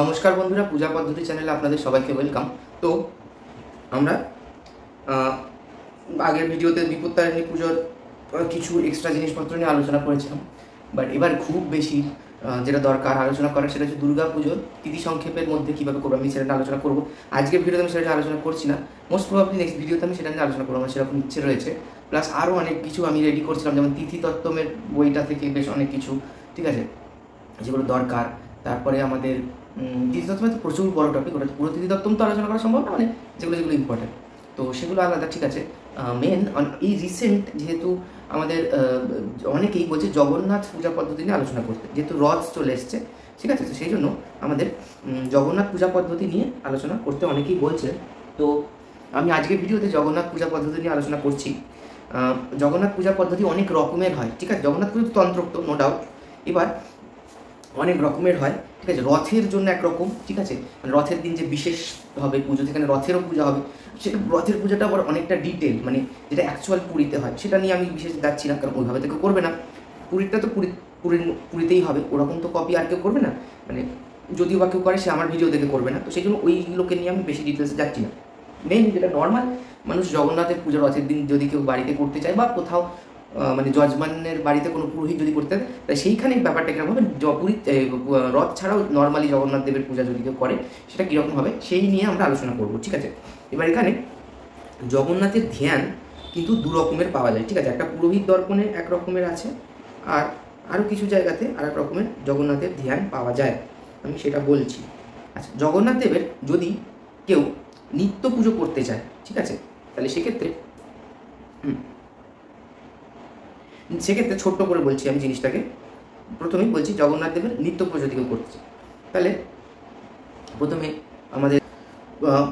নমস্কার বন্ধুরা, পূজা পদ্ধতি চ্যানেলে আপনাদের সবাইকে ওয়েলকাম। তো আমরা আগের ভিডিওতে বিপত্তারিণী পুজোর কিছু এক্সট্রা জিনিসপত্র নিয়ে আলোচনা করেছিলাম, বাট এবার খুব বেশি যেটা দরকার আলোচনা করার সেটা হচ্ছে দুর্গা পুজোর তিথি সংক্ষেপের মধ্যে কীভাবে করবো আমি সেটা নিয়ে আলোচনা করবো। আজকের ভিডিওতে আমি সেটা নিয়ে আলোচনা করছি না, মোস্ট প্রবাবলি নেক্সট ভিডিওতে আমি সেটা নিয়ে আলোচনা করবো, আমার সেরকম ইচ্ছে রয়েছে। প্লাস আরও অনেক কিছু আমি রেডি করছিলাম, যেমন তিথি তত্ত্বের বইটা থেকে বেশ অনেক কিছু, ঠিক আছে, যেগুলো দরকার। তারপরে আমাদের তিথিতত্ত্ব তো প্রচুর বড় টপিক, ওটা পুরো তিথিতত্ত্ব তো আলোচনা করা সম্ভব না, মানে যেগুলো যেগুলো ইম্পর্টেন্ট তো সেগুলো আলাদা, ঠিক আছে। মেন এই রিসেন্ট যেহেতু আমাদের অনেকেই বলছে জগন্নাথ পূজা পদ্ধতি নিয়ে আলোচনা করতে, যেহেতু রথ চলে এসছে, ঠিক আছে, তো সেই জন্য আমাদের জগন্নাথ পূজা পদ্ধতি নিয়ে আলোচনা করতে অনেকেই বলছে। তো আমি আজকের ভিডিওতে জগন্নাথ পূজা পদ্ধতি নিয়ে আলোচনা করছি। জগন্নাথ পূজা পদ্ধতি অনেক রকমের হয়, ঠিক আছে। জগন্নাথ পুজো তন্ত্রোক্ত, নো ডাউট। এবার অনেক রকমের হয়, ঠিক আছে। রথের জন্য একরকম, ঠিক আছে, মানে রথের দিন যে বিশেষ হবে পুজো, সেখানে রথেরও পূজা হবে, সেটা রথের পূজাটা আবার অনেকটা ডিটেল, মানে যেটা অ্যাকচুয়াল পুরীতে হয় সেটা নিয়ে আমি বিশেষ যাচ্ছি না, কারণ ওইভাবে তো কেউ করবে না। পুরীটা তো পুরীতেই হবে, ওরকম তো কপি আর কেউ করবে না, মানে যদিও বা কেউ করে সে আমার ভিডিও দেখে করবে না, তো সেই জন্য ওইগুলোকে নিয়ে আমি বেশি ডিটেলসে যাচ্ছি না। মেন যেটা নর্মাল মানুষ জগন্নাথের পুজো রথের দিন যদি কেউ বাড়িতে করতে চায় বা কোথাও মানে যজমানের বাড়িতে কোনো পুরোহিত যদি করতে হয়, তাই সেইখানে ব্যাপারটা কীরকম হবে, পুরী রথ ছাড়াও নর্মালি জগন্নাথ দেবের পূজা যদি কেউ করে সেটা কীরকম হবে সেই নিয়ে আমরা আলোচনা করব, ঠিক আছে। এবার এখানে জগন্নাথের ধ্যান কিন্তু দু রকমের পাওয়া যায়, ঠিক আছে। একটা পুরোহিত দর্পণে এক রকমের আছে, আর আরও কিছু জায়গাতে আর এক রকমের জগন্নাথের ধ্যান পাওয়া যায়, আমি সেটা বলছি। আচ্ছা, জগন্নাথ দেবের যদি কেউ নিত্য পুজো করতে চায়, ঠিক আছে, তাহলে সেক্ষেত্রে ছোট্ট করে বলছি আমি জিনিসটাকে। প্রথমেই বলছি জগন্নাথ দেবের নিত্য পুজো দিকে করতে, তাহলে প্রথমে আমাদের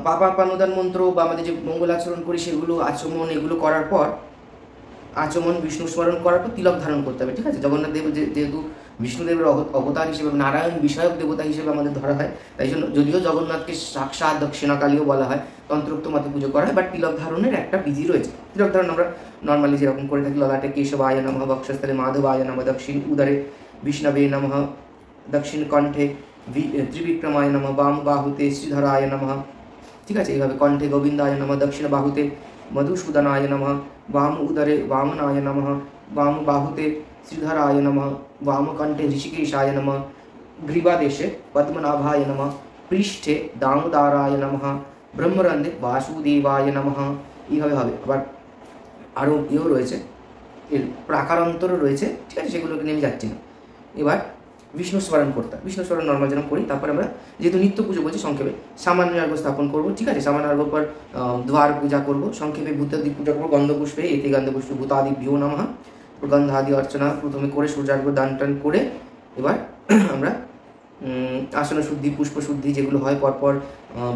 পাপা পানুদান মন্ত্র বা আমাদের যে মঙ্গলাচরণ করি সেগুলো, আচমন, এগুলো করার পর আচমন বিষ্ণু স্মরণ করার পর তিলক ধারণ করতে হবে, ঠিক আছে। জগন্নাথ দেব যেহেতু বিষ্ণুদেবের অবতার হিসেবে, নারায়ণ বিষয়ক দেবতা হিসেবে আমাদের ধরা হয়, তাই জন্য যদিও জগন্নাথকে সাক্ষাৎ দক্ষিণাকালীও বলা হয়, তন্ত্রোক্ত মতে পুজো করা হয়, বাট তিলক ধারণের একটা বিধি রয়েছে। তিলক ধারণ আমরা নর্মালি যেরকম করে থাকি, ললাটে কেশবায় নমঃ, বক্ষস্থলে মাধবায় নমঃ, দক্ষিণ উদরে বিষ্ণবে নমঃ, দক্ষিণ কণ্ঠে ত্রিবিক্রমায় নমঃ, বাম বাহুতে শ্রীধরায় নমঃ, ঠিক আছে। এইভাবে কণ্ঠে গোবিন্দায় নমঃ, দক্ষিণ বাহুতে মধুসূদনায় নমঃ, বাম উদরে বামনায় নমঃ, বাম বাহুতে শ্রীধরায় নমঃ, বাম কণ্ঠে ঋষিকেশায় নমঃ, গ্রীবাদেশে পদ্মনাভায় নমঃ, পৃষ্ঠে দামোদারায় নমঃ, ব্রহ্মরন্ধ্রে বাসুদেবায় নমঃ, এইভাবে হবে। আবার আরও ইয়েও রয়েছে, এর প্রাকারান্তরও রয়েছে, ঠিক আছে, সেগুলোকে নিয়ে যাচ্ছি না। এবার বিষ্ণু স্মরণ করতে, বিষ্ণু স্মরণ নর্মাল যেন করি, তারপর আমরা যেহেতু নিত্য পুজো বলছি সংক্ষেপে সামান্যার্ঘ স্থাপন করবো, ঠিক আছে। সামান্যার্ঘ পর দ্বার পূজা করবো, সংক্ষেপে ভূতাদি পূজা করবো, গন্ধপুষ্পে এতে গন্ধপুষ্পে ভূতাদিভ্যো নমঃ, গন্ধাদি অর্চনা প্রথমে করে সূর্যার্ঘ্য দান টান করে এবার আমরা আসন শুদ্ধি, পুষ্প শুদ্ধি যেগুলো হয় পরপর,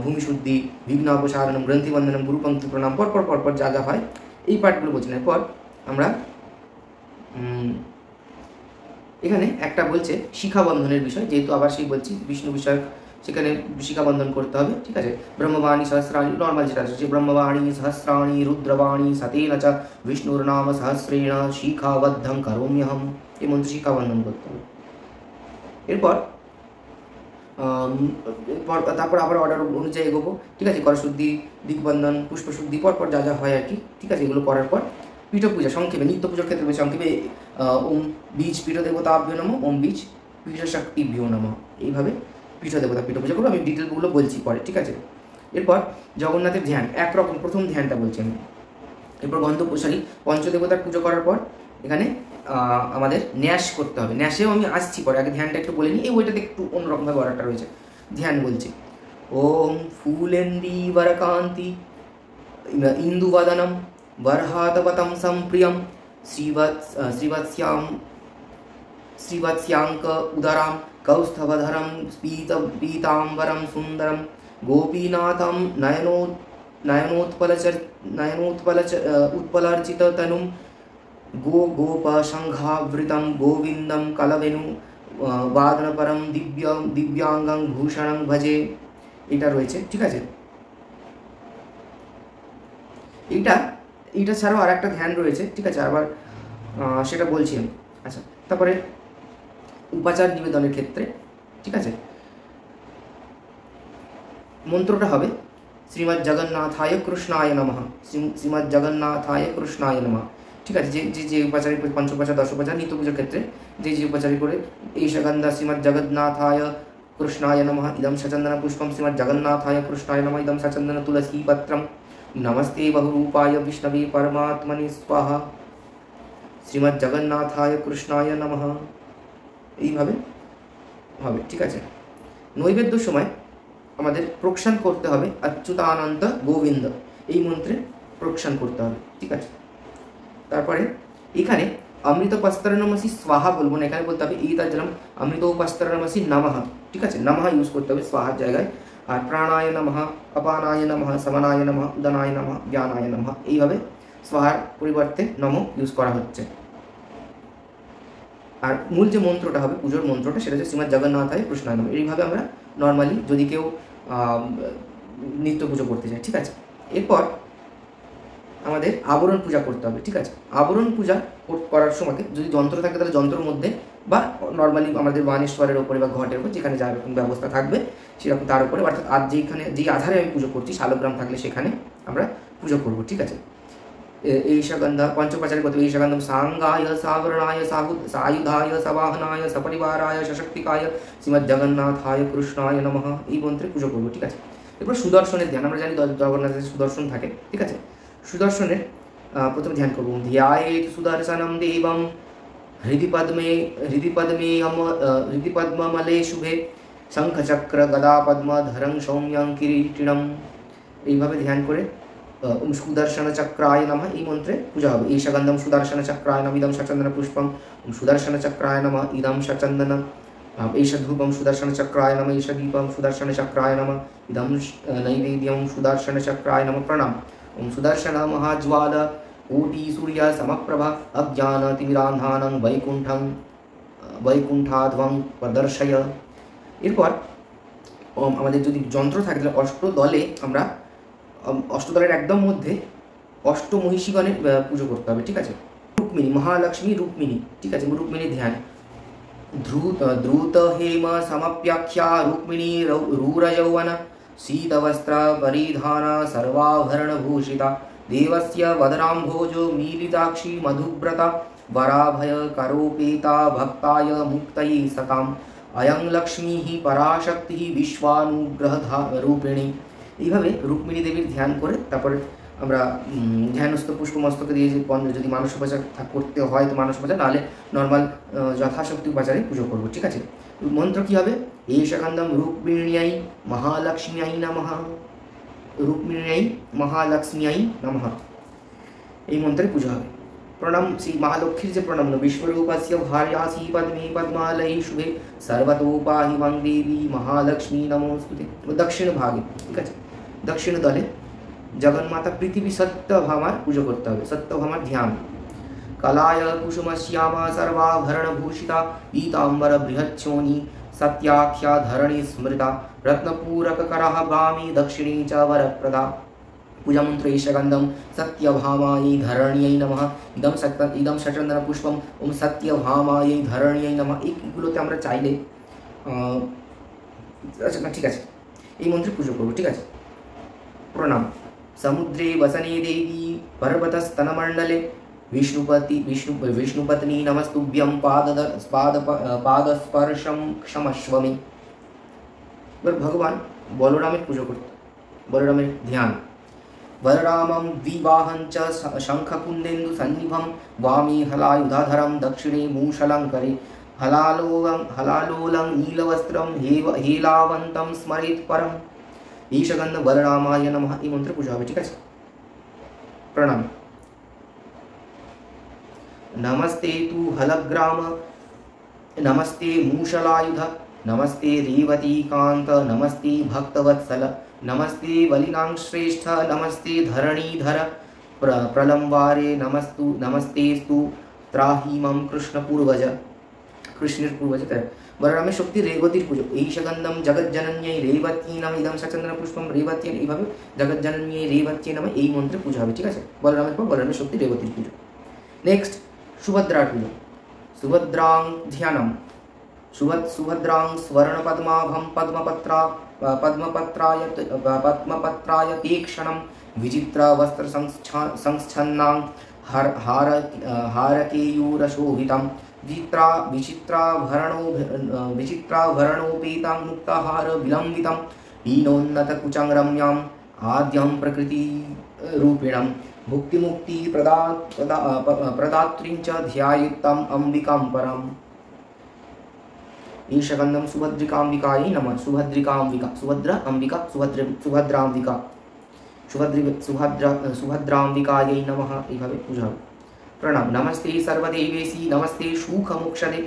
ভূমি শুদ্ধি, বিঘ্ন অপসারণম, গ্রন্থিবন্ধনম, গুরুপঙ্ক্তি প্রণাম, পরপর যা যা হয় এই পার্টগুলো বলছি না। এরপর আমরা এখানে একটা বলছে শিখাবন্ধনের বিষয়, যেহেতু আবার সেই বলছি বিষ্ণু বিষয়ক, সেখানে শিখাবন্ধন করতে হবে, ঠিক আছে। ব্রহ্মবাণী সহস্রাণী, নর্মাল যেটা আছে ব্রহ্মবাণী সহস্রাণী রুদ্রবাণী সতেন চ বিষ্ণুর নাম সহস্রেণ শিখাবদ্ধং করোম্যহম, এই মন্ত্র শিখাবন্ধন করতে হবে। এরপর তারপর আবার অর্ডার অনুযায়ী এগোবো, ঠিক আছে। করশুদ্ধি, দিগ্বন্ধন, পুষ্পশুদ্ধি, পরপর যা যা হয় আর কি, ঠিক আছে। এগুলো করার পর পীঠ পূজা সংক্ষেপে, নিত্য পুজোর ক্ষেত্রে সংক্ষেপে ওম বীজ পীঠ দেবতাভ্যো নমঃ, ওম বীজ পীঠ শক্তিভ্যো নমঃ, এইভাবে পীঠ দেবতা পীঠ পূজা করবো। আমি ডিটেলগুলো বলছি পরে, ঠিক আছে। এরপর জগন্নাথের ধ্যান একরকম, প্রথম ধ্যানটা বলছি আমি। এরপর গন্ধপ্রসারী পঞ্চদেবতার পুজো করার পর এখানে আমাদের ন্যাস করতে হবে, ন্যাসেও আমি আসছি পরে, আগে ধ্যানটা একটু বলে নিই। এই বইটাতে একটু অন্যরকমভাবে অর্ডারটা রয়েছে। ধ্যান বলছি ওম ফুলেন্দি বরকান্তি ইন্দুবদনম বরহাতপতম সম্প্রিয়ম শ্রীবৎস্যাঙ্ক উদরাম কৌস্তভধরম পীতাম্বরম সুন্দরম গোপীনাথম নয়নোৎপলর্চিত তনুম গোপসংঘাবৃতম গোবিন্দম কলবেনু বাদনপরম দিব্যাঙ্গং ভূষণং ভজে, এটা রয়েছে, ঠিক আছে। এইটা ছাড়াও আর একটা ধ্যান রয়েছে, ঠিক আছে, আবার সেটা বলছি আমি। আচ্ছা, তারপরে উপাচার নিবেদনের ক্ষেত্রে, ঠিক আছে, মন্ত্রটা হবে শ্রীমৎ জগন্নাথায় কৃষ্ণায় নমঃ, শ্রীমৎ জগন্নাথায় কৃষ্ণায় নমঃ। ঠিক আছে, যে যে যে উপাচারী পঞ্চোপচার দশোপচার নিত্য পুজোর ক্ষেত্রে যে যে উপাচারী করে এই সগন্ধা শ্রীমৎ জগন্নাথায় কৃষ্ণায় নমঃ, ইদম সচন্দন পুষ্পম শ্রীমৎ জগন্নাথায় কৃষ্ণায় নমঃ, ইদম সচন্দন তুলসী পত্রম নমস্তে বহুরূপায় বিষ্ণবে পরমাত্মনে স্বাহা, শ্রীমৎ জগন্নাথায় কৃষ্ণায় নমঃ, এইভাবে হবে। ঠিক আছে, নৈবেদ্যর সময় আমাদের প্রক্ষান করতে হবে অচ্যুতানন্ত গোবিন্দ, এই মন্ত্রে প্রক্ষান করতে হবে। ঠিক আছে, তারপরে এখানে অমৃতোপস্তরণমসি স্বাহা বলবো না, এখানে বলতে হবে ইতাজলম অমৃতোপস্তরণমসি নমঃ। ঠিক আছে, নমঃ ইউজ করতে হবে স্বাহার জায়গায়। আর প্রাণায় নমঃ, অপানায় নমঃ, সমনায় নমঃ, উদনায় নমঃ, জ্ঞানায় নমঃ, এইভাবে স্বাহার পরিবর্তে নম ইউজ করা হচ্ছে। আর মূল যে মন্ত্রটা হবে পুজোর মন্ত্রটা সেটা হচ্ছে শ্রীমৎ জগন্নাথায় কৃষ্ণায় নমঃ। এইভাবে আমরা নর্মালি যদি কেউ নিত্য পুজো করতে চায়। ঠিক আছে, এরপর আমাদের আবরণ পূজা করতে হবে। ঠিক আছে, আবরণ পূজা করার সময় যদি যন্ত্র থাকে তাহলে যন্ত্রের মধ্যে বা নর্মালি আমাদের বানেশ্বরের ওপরে বা ঘটের ওপর যেখানে যা রকম ব্যবস্থা থাকবে সেরকম তার উপরে, অর্থাৎ আর যেখানে যেই আধারে আমি পুজো করছি শালগ্রাম থাকলে সেখানে আমরা পুজো করবো। ঠিক আছে, এই সগন্ধ পঞ্চোপচারে করতে এই সগন্ধম সাঙ্গায় সাবরণায় সায়ুধায় সবাহনায় সপরিবারায় সশক্তিকায় শ্রীমৎ জগন্নাথায় কৃষ্ণায় নমঃ, এই মন্ত্রে পুজো করবো। ঠিক আছে, এরপর সুদর্শনের ধ্যান। আমরা জানি জগন্নাথের সুদর্শন থাকে। ঠিক আছে, সুদর্শনের প্রথমে ধ্যান করবো। ধ্যায়েত সুদর্শনম দেবম হৃদি পদ্মমলে শুভে শঙ্খচক্র গদা পদ্মধরং সৌম্যং কিরীটিনম, এইভাবে ধ্যান করে সুদর্শন চক্রায় নমঃ এই মন্ত্রে পূজা হবে। এই সগন্ধম সুদর্শন চক্রায় নমঃ, ইদম সচন্দন পুষ্পম সুদর্শন চক্রায় নমঃ, ইদম সচন্দন এইষ ধূপম সুদর্শন চক্রায় নমঃ, এইষ দীপম সুদর্শন চক্রায় নমঃ, ইদম নৈবেদ্যম সুদর্শন চক্রায় নমঃ। প্রণাম। ওম সুদর্শন মহাজ্বাল কোটি সূর্য সমপ্রভা অজ্ঞানতিমিরান্ধানং বৈকুণ্ঠাধ্বং প্রদর্শয়। এরপর আমাদের যদি যন্ত্র থাকে তাহলে অষ্টদলে আমরা অষ্টদলের একদম মধ্যে অষ্টমহিষীগণের পুজো করতে হবে। ঠিক আছে, রুক্মিণী মহালক্ষ্মী রুক্মিণী। ঠিক আছে, রুক্মিণীর ধ্যান। দ্রুত হেম সমপ্যাখ্যা রুক্মিণী রূরযৌবন शीतवस्त्र परिधाना सर्वाभरणभूषिता देवस्य वदनाम्भोजो मीलिताक्षी मधुव्रता वराभय करोपेता भक्ताय मुक्तये सताम् अयं लक्ष्मीः पराशक्तिः विश्वानुग्रहरूपिणी। এইভাবে রুক্মিণী দেবীর ধ্যান করে তারপরে আমরা ধ্যানস্থ পুষ্পমস্তকে দিয়ে যদি মানসোপচার করতে হয় তো মানসোপচার, নাহলে নর্মাল যথাশক্তি উপাচারে পুজো করবো। ঠিক আছে, মন্ত্র কী হবে? এই সগন্ধম রুক্মিণ্যাই মহালক্ষ্ম্যাই নমঃ, রুক্মিণ্যাই মহালক্ষ্ম্যাই নমঃ, এই মন্ত্রে পুজো হবে। প্রণাম শ্রী মহালক্ষ্মীর যে প্রণাম বিশ্বরূপস্য ভার্যাসি পদ্মে পদ্মালয়ে শুভে সর্বতোপাহি মাং দেবী মহালক্ষ্মী নমোস্তুতে। দক্ষিণ ভাগে। ঠিক আছে, দক্ষিণ দলে জগন্মাতা পৃথিবী সত্যভামার পুজো করতে হবে। সত্যভামার ধ্যান। কলায় কুসুম শ্যামা সর্বাভরণভূষিতা পীতাম্বর বৃহচ্ছোনি सत्याख्या धरणी स्मृता रत्नपूरक करः गामी दक्षिणी च वरप्रदा। पूजा मंत्र ईशगंधम सत्यभामायै धरण्यै नमः, इदम सचंदन पुष्पम ओम सत्यभामायै धरण्यै नमः। এইগুলোতে আমরা চাইলে আচ্ছা না, ঠিক আছে, এই মন্ত্রে পুজো করব। ঠিক আছে, প্রণাম। समुद्रे वसने देवी पर्वतस्तनमण्डले विष्णुपत्नी नमस्तुभ्यं पादस्पर्शं क्षमस्व मे। এবার ভগবান বলরামের পুজো করতে, বলরামের ধ্যান। বলরামম দ্বিবাহং চ শঙ্খকুন্দেন্দু সন্নিভম वामे हलायुधाधरं दक्षिणे मूषलङ्करे हलालोलं नीलवस्त्रं हेलावन्तं स्मरेत् परम्। ईशगन्ध बलरामाय नमः এই মন্ত্রে পূজা হবে। ঠিক আছে, প্রণাম। नमस्ते तु हलग्राम नमस्ते मूषलायुध नमस्ते रेवतीकांत नमस्ते भक्तवत्सल नमस्ते बलिनां श्रेष्ठ नमस्ते धरणीधर प्रलम्बारे नमस्तेस्तु त्राहि मम कृष्ण पूर्वज। कृष्णेर पूर्वज बलरामेर शक्ति रेवतीर पुजो। ईशगंधम जगज्जनन्यै रेवती नाम इदम सचंद्र पुष्पम रेवती, এইভাবে जगज्जनन्यै रेवती नामे এই মন্ত্রে পূজা হবে। ঠিক আছে, বলরামের পর বলরামের শক্তি রেবতীর পুজো। নেক্সট সুভদ্রার পুজো। সুভদ্রাং ধ্যানম। সুভদ্রাং স্বর্ণপদ্মাভম পদ্মপত্রা पद्मपत्राय तीक्ष्णं विचित्रवस्त्रसंच्छन्नां हारकेयूरशोभितं विचित्राभरणोपेतां मुक्ताहार विलम्बितं हीनोन्नतकुचं रम्याम् आद्यं प्रकृतिरूपिणं भुक्तिमुक्तिप्रदात्रीं च ध्यायितम् अम्बिकां परम्। ईशगन्धं सुभद्रिकाम्बिकायै नमः। सुभद्राम्बिकायै नमः। এইভাবে পূজা হবে। প্রণাম। নমস্তে সর্বদেবেশি নমস্তে সুখমোক্ষদে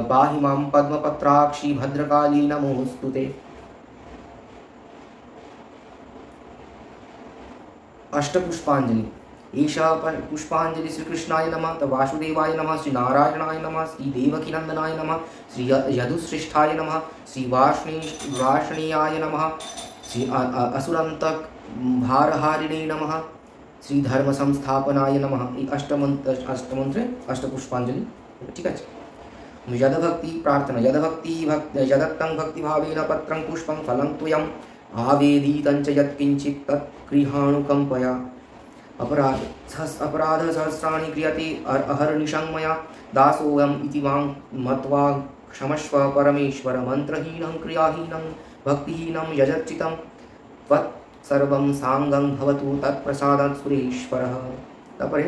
পাহি মাম পদ্মপত্রাক্ষী ভদ্রকালী নমোস্তুতে। अष्टपुष्पांजलि। ईशा पुष्पांजलि श्री कृष्णाय नमः, वासुदेवाय नमः, श्री नारायणाय नमः, श्री देवकीनंदनाय नमः, श्री यदुश्रेष्ठाय नमः, श्री वार्ष्णेयाय नमः, श्री असुरंतक भारहारिणे नमः, श्री धर्म संस्थापनाय नमः। अष्टमंत्र अष्टपुष्पांजलि। ठीक है। यदभक्ति प्रार्थना। यदत्तं भक्तिभावेन पत्रं पुष्पं फलं त्वयम् आवेदितं च यत्किंचित् तत् गृहाणुकंपया। अपराधसहस्राणि क्रियते अहर्निशं मया दासोऽहम् इति मां मत्वा क्षमस्व परमेश्वर। मंत्रहीनं क्रियाहीनं भक्तिहीनं यजच्चितं त्वत् सर्वं साङ्गं भवतु तत्प्रसादात् सुरेश्वरः। তারপরে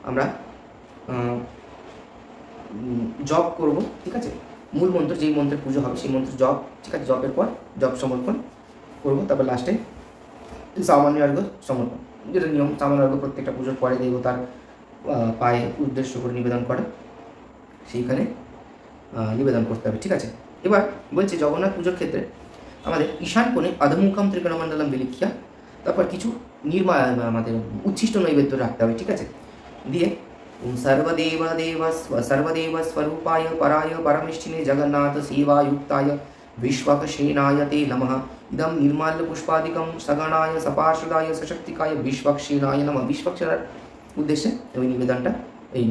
আমরা জপ করব। ঠিক আছে। মূল মন্ত্র যেই মন্ত্রের পুজো হবে সেই মন্ত্র জপ। ঠিক আছে। জপের পর জপ সমর্পণ করবো। তারপর লাস্টে সামান্য অর্ঘ্য সমর্পণ, যেটা নিয়ম। সামান্য অর্ঘ্য প্রত্যেকটা পুজোর পরে দেবতার পায়ে উদ্দেশ্য করে নিবেদন করা, সেইখানে নিবেদন করতে হবে। ঠিক আছে। এবার বলছে জগন্নাথ পুজোর ক্ষেত্রে আমাদের ঈশান কোণে অধমুখম ত্রিকোণমণ্ডলম বিলিখ্যা, তারপর কিছু আমাদের উচ্ছিষ্ট নৈবেদ্য রাখতে হবে। ঠিক আছে। দিয়ে सर्वदेव स्वरूपाय पराय परमेष्ठिने जगन्नाथ सेवायुक्ताय विश्वक्षेणाय ते नमः। इदं निर्माल्य पुष्पादिकं सगणाय सपार्षदाय सशक्तिकाय विश्वक्षेणाय नमः। विश्वक्षेणाর উদ্দেশ্যে ওই নিবেদনটা, এই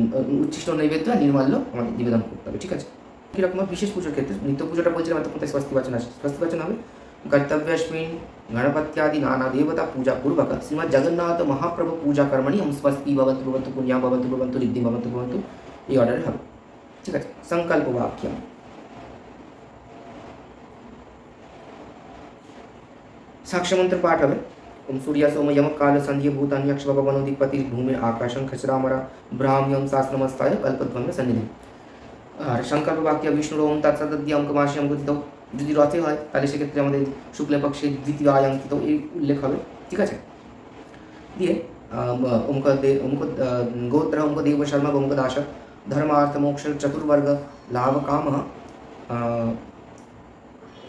উচ্ছিষ্ট নৈবেদ্য নির্মাল্য আমাদের নিবেদন করতে হবে। ঠিক আছে। কীরকম বিশেষ পুজোর ক্ষেত্রে নিত্য পুজোটা বলছিলাম, এত কোথায় স্বস্তি বাচন আসে। স্বস্তি বাচন হবে कर्तव्यस्मिन् गणपत्यादि नाना देवता पूजा पूर्वक श्रीमद् जगन्नाथ महाप्रभु पूजा कर्मणि हम स्वस्ति भवन्तु भवन्तु पुण्या भवन्तु भवन्तु रिद्धि भवन्तु भवन्तु এই অর্ডারে হবে। ঠিক আছে। সংকল্প বাক্য। সাক্ষ্যমন্ত্র পাঠ হবে। ओम सूर्य सोम यम काल संध्य भूतानि यक्ष भवनोदिपति भूमि आकाशं खचरामरा ब्राह्म्यं शास्त्रमस्ताय कल्पध्वंग सन्निधि। আর সংকল্প বাক্য বিষ্ণুর ওম তৎসদ্দি অঙ্কমাসি অঙ্কিত। যদি রথে হয় তাহলে সেক্ষেত্রে আমাদের শুক্লপক্ষে দ্বিতীয় আয়াঙ্কিত এই উল্লেখ হবে। ঠিক আছে। দিয়ে গোত্র অঙ্ক দেব শর্মা অঙ্ক দাস ধর্মার্থ মোক্ষ চতুর্वर्ग लाभ काम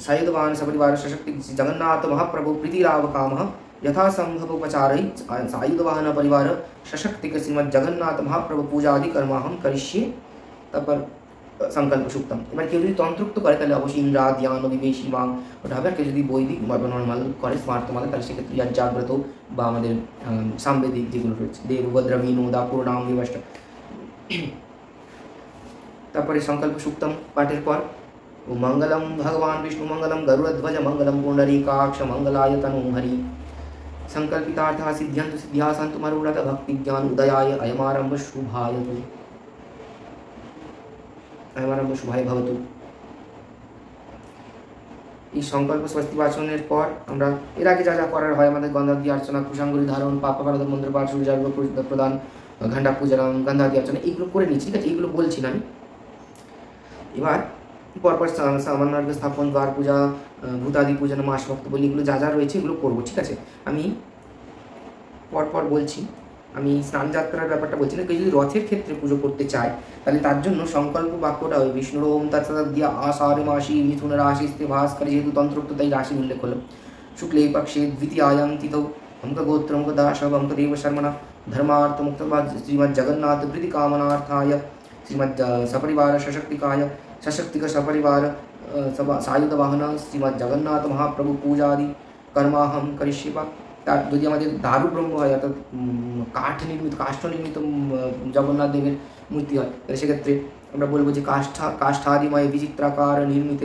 सायुधवान सपरिवार सशक्ति जगन्नाथ महाप्रभु प्रीति लाभ काम यथा संभव उपचारै सायुधवाहन परिवार सशक्तिक श्रीमद् जगन्नाथ महाप्रभु पूजा आदि कर्माहम करिष्ये। তারপর সংকল্প সুক্তম। এবার কেউ যদি তন্ত্রোক্ত করে তাহলে অবশ্যই ইন্দ্রা ধ্যান বিবেশী মাং ওটা হবে। আর কেউ যদি বৈদিক বা নর্মাল করে স্মার্ত মালে তাহলে সেক্ষেত্রে জাগ্রত বা আমাদের সাম্বেদিক যেগুলো রয়েছে দেবভদ্র বিনোদা পূর্ণাম বিবাষ্ট। তারপরে সংকল্প সুক্তম পাঠের পর ও মঙ্গলম ভগবান বিষ্ণু মঙ্গলম গরুড়ধ্বজ মঙ্গলম পুণ্ডরীকাক্ষ মঙ্গলায় তনু হরি। संकल्पितार्थ सिद्ध्यन्तु सिद्ध्या सन्तु मनोरथ भक्ति ज्ञान उदयाय अयमारंभ शुभाय अयमारंभ शुभाय भवतु। এই সংকল্প স্বস্তি বাচনের পর আমরা এর আগে যা যা করার হয় আমাদের গন্ধাদি অর্চনা কুশাঙ্গুলি ধারণ পাপাপারাধ মন্ত্র পাঠ সূর্যার্ঘ প্রদান ঘণ্টা পূজনম গন্ধাদি অর্চনা এইগুলো করে নিচ্ছি। ঠিক আছে। এইগুলো বলছি না আমি। এবার পরপর সামান্য স্থাপন দ্বার পূজা ভূতাদি পূজন মাস ভক্ত বলি এগুলো যা যা রয়েছে এগুলো করবো। ঠিক আছে। আমি পরপর বলছি। আমি স্নান যাত্রার ব্যাপারটা বলছি না। কেউ যদি রথের ক্ষেত্রে পুজো করতে চায় তাহলে তার জন্য সংকল্প বাক্যটা ওই বিষ্ণুর ওম তৎসদ্দিয়া আষাঢ় মাসি মিথুন রাশিস্তে ভাস্কর, যেহেতু তন্ত্রোক্ত তাই রাশি উল্লেখ হলো। শুক্লে পক্ষে দ্বিতীয়ায়াং তিথৌ অঙ্ক গোত্র অঙ্ক দাস অঙ্ক দেব শর্মণা ধর্মার্থ মুক্ত শ্রীমদ্ জগন্নাথ প্রীতি কামনাर्थाय श्रीमद् सपरिवार सशक्तिकाय सशक्तिक सपरिवार सायुध वाहन श्रीमद् जगन्नाथ महाप्रभु पूजा आदि कर्माहम करिष्ये। তার যদি আমাদের দারু ব্রহ্ম হয় অর্থাৎ কাষ্ঠ নির্মিত জগন্নাথ দেবের মূর্তি হয় তাহলে সেক্ষেত্রে আমরা বলবো যে কাষ্ঠাদিময় বিচিত্রাকার নির্মিত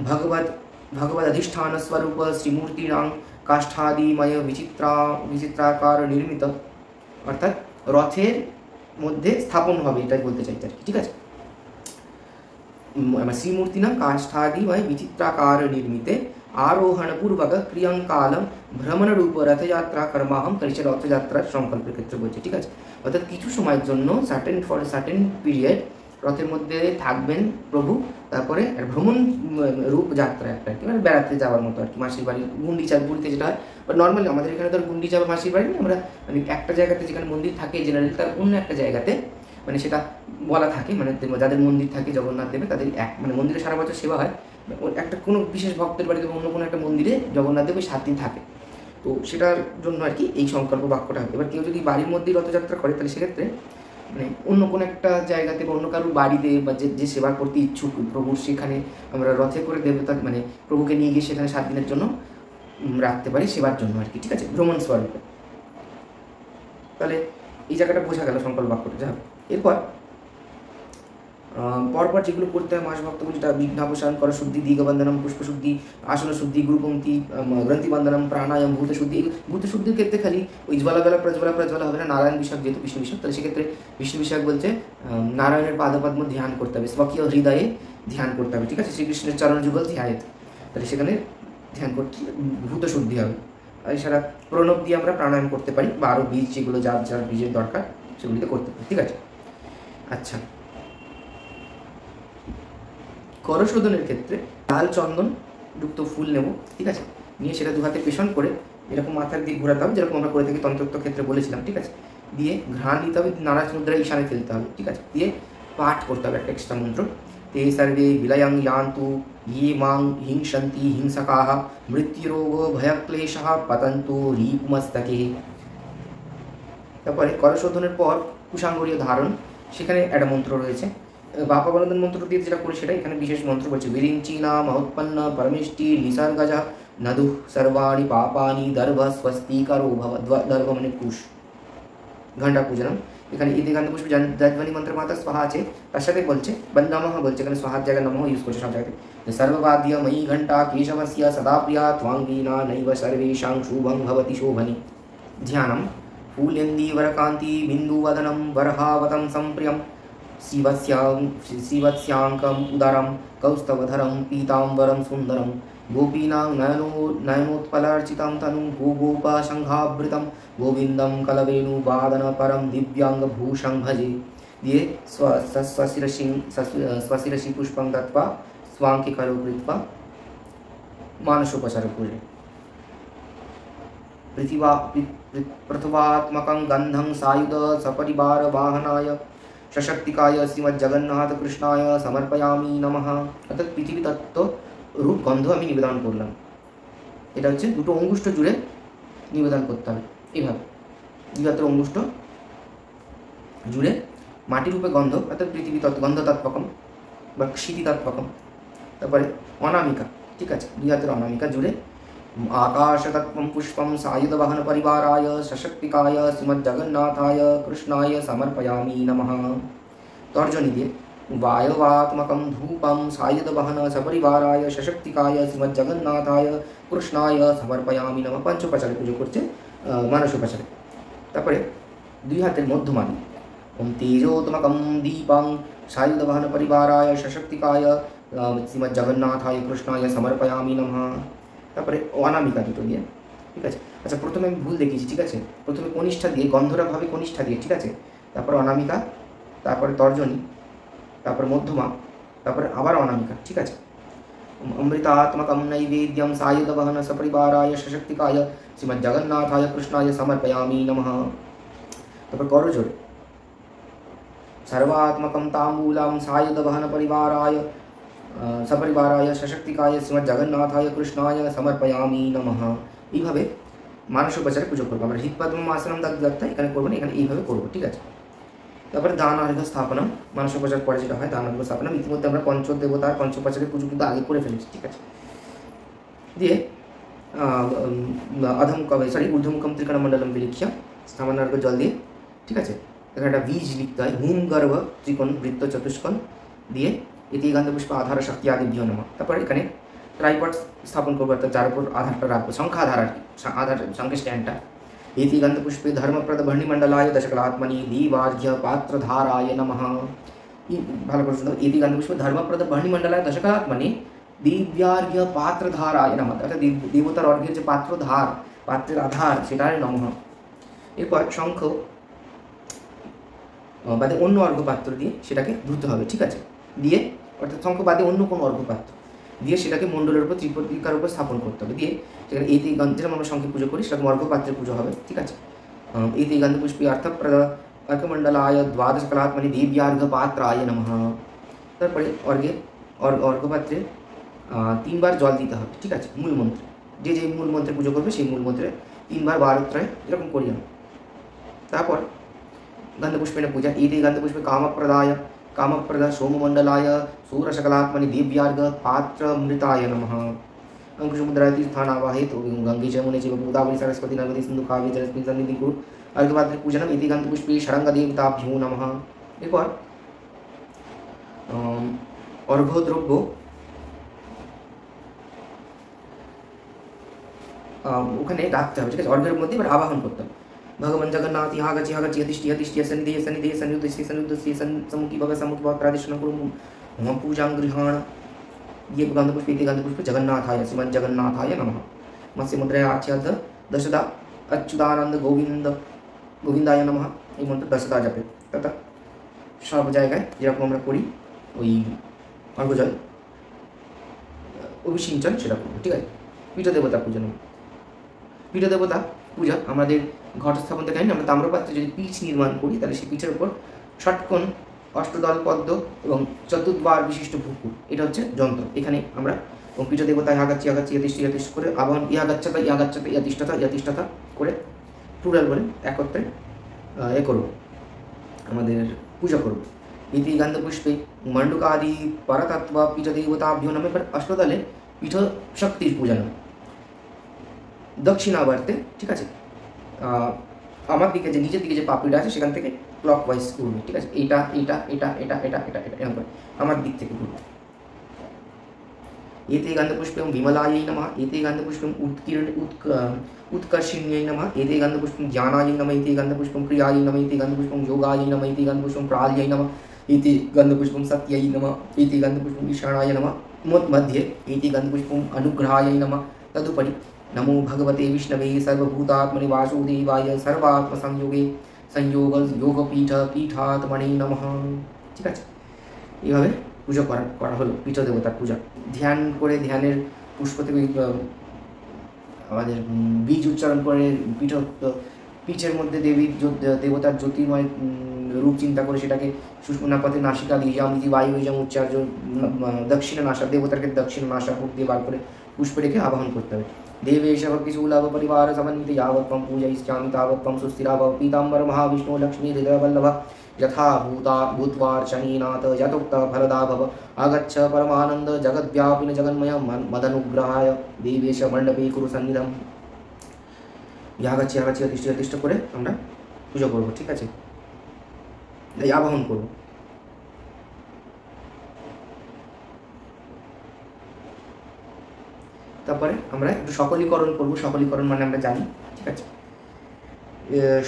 ভগবত भगवदधिष्ठान स्वरूप श्रीमूर्तिनां काष्ठादिमय विचित्राकार निर्मित अर्थात रथेर मध्य स्थापन হবে এটাই বলতে চাইছি আর কি। ঠিক আছে, श्रीमूर्तिनां काष्ठादिमय विचित्राकार निर्मिते आरोहण पूर्वक क्रियांकालम भ्रमण रूप रथयात्रा कर्माहम करिष्ये रथयात्रा संकल्पेर क्षेत्रे बोलছে। ঠিক আছে, অর্থাৎ কিছু সময়ের জন্য সার্টেন পিরিয়ড রথের মধ্যে থাকবেন প্রভু, তারপরে ভ্রমণ রূপ যাত্রা একটা আর কি, মানে বেড়াতে যাওয়ার মতো আর কি, মাসির বাড়ি গুন্ডিচা পুরীতে যেটা হয়। বা নর্মালি আমাদের এখানে তো গুন্ডিচা বা মাসির বাড়ি আমরা মানে একটা জায়গাতে যেখানে মন্দির থাকে জেনারেল, তার অন্য একটা জায়গাতে মানে সেটা বলা থাকে, মানে যাদের মন্দির থাকে জগন্নাথ দেবে তাদের মানে মন্দিরে সারা বছর সেবা হয়, একটা কোনো বিশেষ ভক্তের বাড়িতে অন্য কোনো একটা মন্দিরে জগন্নাথ দেব 7 দিন থাকে, তো সেটার জন্য আর কি এই সংকল্প বাক্যটা হয়। এবার কেউ যদি বাড়ির মধ্যেই রথযাত্রা করে তাহলে সেক্ষেত্রে মানে অন্য কোনো একটা জায়গাতে বা অন্য কারোর বাড়িতে বা যে সেবা করতে ইচ্ছুক প্রভুর, সেখানে আমরা রথে করে দেবতা মানে প্রভুকে নিয়ে গিয়ে সেখানে 7 দিনের জন্য রাখতে পারি সেবার জন্য আর কি। ঠিক আছে, ভ্রমণ স্বরূপে। তাহলে এই জায়গাটা বোঝা গেল সংকল্প বাক্যটা। যা এরপর পরপর যেগুলো করতে হয় মাস ভক্তগুলো, যেটা বিঘ্নাবসান, কর শুদ্ধি, দীঘবন্ধনম, পুষ্পশুদ্ধি, আসন শুদ্ধি, গুরুপঙ্ক্তি, গ্রন্থি বন্ধনম, প্রাণায়াম, ভূতশুদ্ধি। ভূতশুদ্ধির ক্ষেত্রে খালি ওই জ্বালাবেলা প্রজ্বলা হবে না, নারায়ণ বিষয়ক যেহেতু বিষ্ণু বিষয়ক, তাহলে সেক্ষেত্রে বিষ্ণু বিষয়ক বলছে নারায়ণের পাদপদ্ম ধ্যান করতে হবে, স্বকীয় হৃদয়ে ধ্যান করতে হবে। ঠিক আছে, শ্রীকৃষ্ণের চরণ যুগল ধ্যায়েত, তাহলে সেখানে ধ্যান করতে ভূতশুদ্ধি হবে। আর এছাড়া প্রণব দিয়ে আমরা প্রাণায়াম করতে পারি, বা আরও বীজ যেগুলো যার যার বীজের দরকার সেগুলিতে করতে পারি। ঠিক আছে, আচ্ছা। করশোধনের ক্ষেত্রে লাল চন্দন যুক্ত ফুল নেব। ঠিক আছে, নিয়ে সেটা দু হাতে পেষণ করে এরকম মাথার দিক ঘোরাতে হবে, যেরকম আমরা করে থাকি তন্ত্রোক্ত ক্ষেত্রে বলেছিলাম। ঠিক আছে, দিয়ে ঘ্রাণ নিতে হবে, নারাজ মুদ্রায় ঈশানে ফেলতে হবে। ঠিক আছে, দিয়ে পাঠ করতে হবে একটা এক্সট্রা মন্ত্র, ते सर्वे विलयं यान्तु ये मां हिंसन्ति हिंसकाः मृत्युरोग भयक्लेशः पतन्तु रीपुमस्तके। তারপরে করশোধনের পর কুশাঙ্গরীয় ধারণ, সেখানে একটা মন্ত্র রয়েছে। বাপা বন্ধন মন্ত্র দিয়ে যেটা করি সেটা এখানে বিশেষ মন্ত্র বলছে, বিরিঞ্চিনা মহোৎপন্ন পরমেষ্টি নিসর্গজা নদু সর্বাণি পাপানি দর্ভ স্বস্তিকারো ভব। দর্ভ মানে কুশ, ঘণ্টা পূজনম। এখানে ইতি গান্ধ পুষ্প যজ্ঞনি মন্ত্র মাতা স্বাহা আছে, তার সাথে বলছে নমঃ বলছে, এখানে স্বাহার জায়গায় নমঃ ইউজ করছে সব জায়গাতে। সর্ববাদ্য ময়ী ঘণ্টা কেশবস্য সদা প্রিয়া ত্বাঙ্গীনা নৈব সর্বেষাং শুভং ভবতি শোভনি। ধ্যানম फूलेन्दीवरकान्ति बिन्दुवदनं वरहावतं सम्प्रियं शिवस्याङ्कम् उदरं कौस्तवधरं पीताम्बरं सुन्दरं गोपीनां नयनोत्पलार्चितं तनुं गोगोपसङ्घावृतं गोविन्दं कलवेणुवादनपरं दिव्याङ्गभूषं भजे। দিয়ে स्वशिरसि पुष्पं दत्त्वा स्वाङ्के करो कृत्वा मानसोपचार করে पृथ्वात्मकं गन्धं सायुध सपरिवार वाहनाय सशक्तिकाय श्रीमज्जगन्नाथ कृष्णाय समर्पयामि नमः। অর্থাৎ পৃথিবী তত্ত্ব রূপ গন্ধ আমি নিবেদন করলাম। এটা হচ্ছে দুটো অঙ্গুষ্ঠ জুড়ে নিবেদন করতে হবে, এইভাবে দুই হাতের অঙ্গুষ্ঠ জুড়ে মাটি রূপে গন্ধ, অর্থাৎ পৃথিবী তত্ত্ব গন্ধ তৎপকম বা ক্ষিতি তৎপকম। তারপরে অনামিকা, ঠিক আছে, দুই হাতের অনামিকা জুড়ে आकाशतत्त्वं पुष्पं सायुधवाहन परिवाराय सशक्तिकाय श्रीमज्जगन्नाथाय कृष्णाय समर्पयामि नमः। तर्जनी दिए वायवात्मकं धूपं सायुधवाहन सपरिवाराय सशक्तिकाय श्रीमज्जगन्नाथाय कृष्णाय समर्पयामि नमः। पंचोपचारे पुजो करছে मानसोपचारे। তারপরে দুই হাতের মধ্যমানি ओम तेजोत्मकं दीपं सायुधवाहन परिवाराय सशक्तिकाय श्रीमज्जगन्नाथाय कृष्णाय समर्पयामि नमः। তারপরে অনামিকা দুটো দিয়ে, ঠিক আছে। আচ্ছা, প্রথমে আমি ভুল দেখিয়েছি, ঠিক আছে, প্রথমে কনিষ্ঠা দিয়ে গন্ধরা ভাবে কনিষ্ঠা দিয়ে, ঠিক আছে, তারপর অনামিকা, তারপরে তর্জনী, তারপর মধ্যমা, তারপরে আবার অনামিকা, ঠিক আছে। অমৃতাত্মকম নৈবেদ্যম সায়ুধবহন সপরিবারায় সশক্তিকায় শ্রীমজ্জগন্নাথায় কৃষ্ণায় সমর্পয়ামি নমঃ। তারপর করজোড়ে সর্বাত্মকম তাম্বূলম সায়ুধবহন পরিবারায় সপরিবারায় সশক্তিকায় শ্রীমজ্জগন্নাথায় কৃষ্ণায় সমর্পয়ামি নমঃ। এইভাবে মানসোপচারে পুজো করবো আমরা। হৃৎপদ্ম আসনম দত্তা এখানে করবো না, এখানে এইভাবে করবো, ঠিক আছে। তারপরে দান অর্ঘ্য স্থাপনা, মানসোপচার পরে যেটা হয় দান অর্ঘ্য স্থাপনা। ইতিমধ্যে আমরা পঞ্চদেবতার পঞ্চোপচারের পুজো কিন্তু আগে করে ফেলেছি, ঠিক আছে। দিয়ে ঊর্ধ্বমুখম ত্রিকোণমণ্ডলম বিলিখ্য স্থাপনা অর্ঘ্য জল দিয়ে, ঠিক আছে। এখানে একটা বীজ লিখতে হয়, হুম গর্ভ ত্রিকোণ বৃত্ত চতুষ্কোণ দিয়ে ইতি গন্ধ পুষ্প আধার শক্তি আদিভ্য নমঃ। তারপরে এখানে ট্রাইপড স্থাপন করবো, অর্থাৎ যার উপর আধারটা রাখবো, সংখ্যাধার আর কি, আধার সংখ্যা স্ট্যান্ডটা। इति गन्धपुष्पे धर्मप्रद भरणिमण्डलाय दशकलात्मनि दीवार्घ्य पात्रधाराय नमः। ভালো করে শুনো, इति गन्धपुष्पे धर्मप्रद भरणिमण्डलाय दशकलात्मनि दिव्यार्घ्य पात्रधाराय नमः, অর্থাৎ দেবতার অর্ঘ্যের যে পাত্রধার, পাত্রের আধার, সেটাই নমঃ। এরপর শঙ্খ বাদে অন্য অর্ঘ্যপাত্র দিয়ে সেটাকে ধুতে হবে, ঠিক আছে, দিয়ে অর্থাৎ শঙ্খ বাদে অন্য কোনো অর্ঘ্যপাত্র দিয়ে সেটাকে মণ্ডলের উপর ত্রিপদিকার উপর স্থাপন করতে হবে, দিয়ে সেখানে এই যেরকম আমরা শঙ্খে পুজো করি সেরকম অর্ঘ্যপাত্রে পুজো হবে, ঠিক আছে। এই গন্ধপুষ্পী অর্থপ্রদ अर्घमंडलाय द्वादश कलात्मनि देव्यार्घ पात्राय नमः। তারপরে অর্ঘ্যপাত্রে 3 বার জল দিতে হবে, ঠিক আছে, মূল মন্ত্রে, যে যে মূল মন্ত্রে পুজো করবে সেই মূল মন্ত্রে 3 বার বারোত্রয় এরকম করি আমি। তারপর গন্ধপুষ্পেন পূজা, এই গন্ধপুষ্পে कामप्रद सोममंडलाय सूरशकलात्मनि देव्यार्घ पात्रमृताय नमः। अंकुशमुद्राय तीर्थानावाहेत गंगे च मुने च गोदावरी सरस्वती नर्मदे सिंधु कावेरी जलस्मिन् सन्निधि कुरु। अर्घ्यपात्रे पूजनम इति गन्धपुष्पे षडङ्गदेवताभ्यो नमः। এরপর অর্ঘ্যদ্রব্য ওখানে রাখতে হবে, ঠিক আছে, অর্ঘ্যের মধ্যে এবার আবাহন করতে হবে। भगवान जगन्नाथ यहाँ गच्छि यतिष्ठि सन्निधि सम्मुखी भव प्रादिशनं कुरु मम पूजां गृहाण। ये गन्धपुष्प इति गन्धपुष्प जगन्नाथाय श्रीमन् जगन्नाथाय नमः। मत्स्य मुद्राया आच्छाद दशदा अच्युतानंद गोविंदाय नमः। এই মন্ত্র দশদা জপে তথা সব জায়গায় যেরকম আমরা করি ওই অর্ঘ্যজল অভিষিঞ্চন সেটা করবো, ঠিক আছে। পীঠদেবতা পূজন, পীঠদেবতা পূজা আমাদের ঘট স্থাপন থেকে আমরা তাম্রপাত্রে যদি পিঠ নির্মাণ করি তাহলে সেই পিঠের উপর ষটকোণ অষ্টদল পদ্ম এবং চতুর্বার বিশিষ্ট ভূকুর, এটা হচ্ছে যন্ত্র। এখানে আমরা পীঠ দেবতা ইয়াগাচ্ছি যথেষ্ট করে আবাহন ইয়াতিষ্ঠতা করে প্লুরাল বলে একত্রে এ করব, আমাদের পূজা করব। ইতি গন্ধপুষ্পে মণ্ডুকাদি পরতত্ত্ব পীঠ দেবতাভ্यो नमः। पर অষ্টদলে পীঠ শক্তির পূজা নয়, দক্ষিণাবর্তে, ঠিক আছে, আমার দিকে যে নিচের দিকে যে পাপড়িটা আছে সেখান থেকে ক্লকওয়াইজ ঘুরবে, ঠিক আছে, এটা এটা এটা এটা এটা এটা এটা এরকম করে আমার দিক থেকে ঘুরবে। एते गन्धपुष्पं विमलायै नमः। एते गन्धपुष्पं उत्कर्षिण्यै नमः। एते गन्धपुष्पं ज्ञानायै नमः। एते गन्धपुष्पं क्रियायै नमः। एते गन्धपुष्पं योगायै नमः। एते गन्धपुष्पं प्रालयै नमः। एते गन्धपुष्पं सत्यै नमः। एते गन्धपुष्पं ईशानाय नमः। मध्ये एते गन्धपुष्पं अनुग्रहायै नमः। तदुपरि नमो भगवते विष्णवे सर्वभूतात्मने वासुदेवाय सर्वात्मसंयोगे संयोग योगपीठ पीठात्मने नमः। ঠিক আছে, এইভাবে পুজো করা হলো পীঠ দেবতার পূজা। ধ্যান করে ধ্যানের পুষ্প থেকে আমাদের বীজ উচ্চারণ করে পিঠের মধ্যে দেবতার জ্যোতির্ময় রূপ চিন্তা করে সেটাকে সুষুম্নাপথে নাসিকা দিয়ে যামিতি বায়ু যেমন উচ্চার্য দক্ষিণা নাসা দেবতারকে দক্ষিণ নাসা মুখ দিয়ে বার করে পুষ্প রেখে আবাহন করতে হবে। देवेश भक्तिशूलभ परिवार समन्वित यावत् त्वं पूजयिष्यामि तावत् त्वं सुस्थिरा भव। पीताम्बर महाविष्णु लक्ष्मी हृदयवल्लभ यथा भूत्वार्चनीनाथ यथोक्त फलदा भव। आगच्छ परमानंद जगद्व्यापिन जगन्मय मदनुग्रहाय देवेश मंडपे कुरु सन्निधम। यागच्छ यतिष्ठ করে আমরা পূজা করব, ঠিক আছে, এই আবাহন করব। তারপরে আমরা একটু সকলীকরণ করব। সকলীকরণ মানে আমরা জানি, ঠিক আছে।